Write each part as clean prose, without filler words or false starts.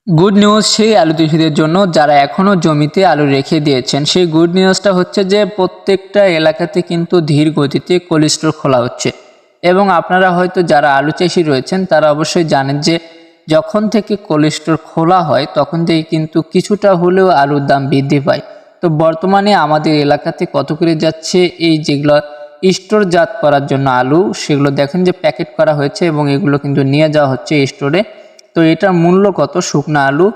Good news সেই আলু চাষিদের জন্য যারা এখনও জমিতে আলু রেখে দিয়েছেন। সেই গুড নিউজটা হচ্ছে যে প্রত্যেকটা এলাকাতে কিন্তু ধীর গতিতে কোল্ড স্টোর খোলা হচ্ছে এবং আপনারা হয়তো যারা আলু চাষি রয়েছেন তারা অবশ্যই জানেন যে যখন থেকে কোল্ড স্টোর খোলা হয় তখন থেকে কিন্তু কিছুটা হলেও আলুর দাম বৃদ্ধি পায়। তো বর্তমানে আমাদের এলাকাতে কত করে যাচ্ছে এই যেগুলো স্টোরজাত করার জন্য আলু, সেগুলো দেখেন যে প্যাকেট করা হয়েছে এবং এগুলো কিন্তু নিয়ে যাওয়া হচ্ছে স্টোরে। তো এটার মূল্য কত শুকনা আলু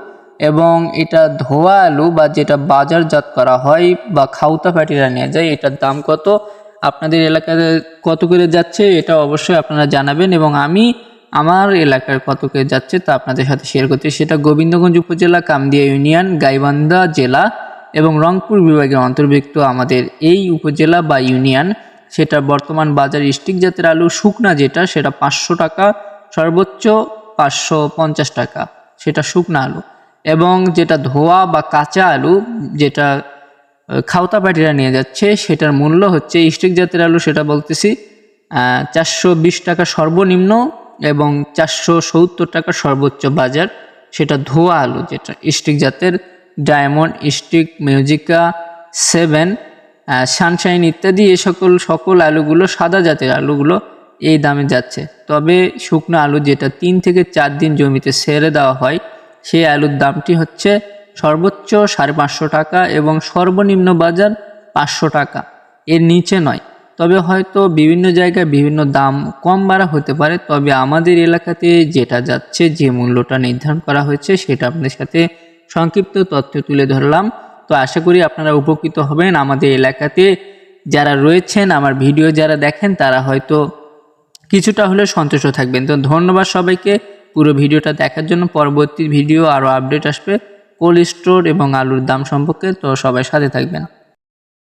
এবং এটা ধোয়া আলু বা যেটা বাজারজাত করা হয় বা খাউতা পাটিরা নিয়ে যায়, এটার দাম কত, আপনাদের এলাকাতে কত করে যাচ্ছে এটা অবশ্যই আপনারা জানাবেন এবং আমি আমার এলাকার কত করে যাচ্ছে তা আপনাদের সাথে শেয়ার করতে। সেটা গোবিন্দগঞ্জ উপজেলা, কামদিয়া ইউনিয়ন, গাইবান্ধা জেলা এবং রংপুর বিভাগের অন্তর্ভুক্ত আমাদের এই উপজেলা বা ইউনিয়ন। সেটা বর্তমান বাজার স্টিক জাতের আলু শুকনা যেটা, সেটা 500 টাকা, সর্বোচ্চ 550 টাকা সেটা শুকনা আলু। এবং যেটা ধোয়া বা কাঁচা আলু যেটা খাওতা পাটিরা নিয়ে যাচ্ছে সেটার মূল্য হচ্ছে স্টিক জাতের আলু, সেটা বলতেছি 420 টাকা সর্বনিম্ন এবং 470 টাকা সর্বোচ্চ বাজার। সেটা ধোয়া আলু যেটা স্টিক জাতের, ডায়মন্ড, স্টিক, মিউজিকা, 7, সানশাইন ইত্যাদি এই সকল আলুগুলো, সাদা জাতের আলুগুলো এই দামে যাচ্ছে। তবে শুকনো আলু যেটা 3 থেকে 4 দিন জমিতে ছেড়ে দেওয়া হয় সেই আলুর দামটি হচ্ছে সর্বোচ্চ 550 টাকা এবং সর্বনিম্ন বাজার 500 টাকা, এর নিচে নয়। তবে হয়তো বিভিন্ন জায়গায় বিভিন্ন দাম কম বাড়া হতে পারে, তবে আমাদের এলাকাতে যেটা যাচ্ছে, যে মূল্যটা নির্ধারণ করা হয়েছে সেটা আপনাদের সাথে সংক্ষিপ্ত তথ্য তুলে ধরলাম। তো আশা করি আপনারা উপকৃত হবেন। আমাদের এলাকাতে যারা রয়েছেন, আমার ভিডিও যারা দেখেন, তারা হয়তো কিছুটা হলেও সন্তুষ্ট থাকবেন। তো ধন্যবাদ সবাইকে পুরো ভিডিওটা দেখার জন্য। পরবর্তী ভিডিও আরও আপডেট আসবে কোল্ড স্টোর এবং আলুর দাম সম্পর্কে, তো সবাই সাথে থাকবেন।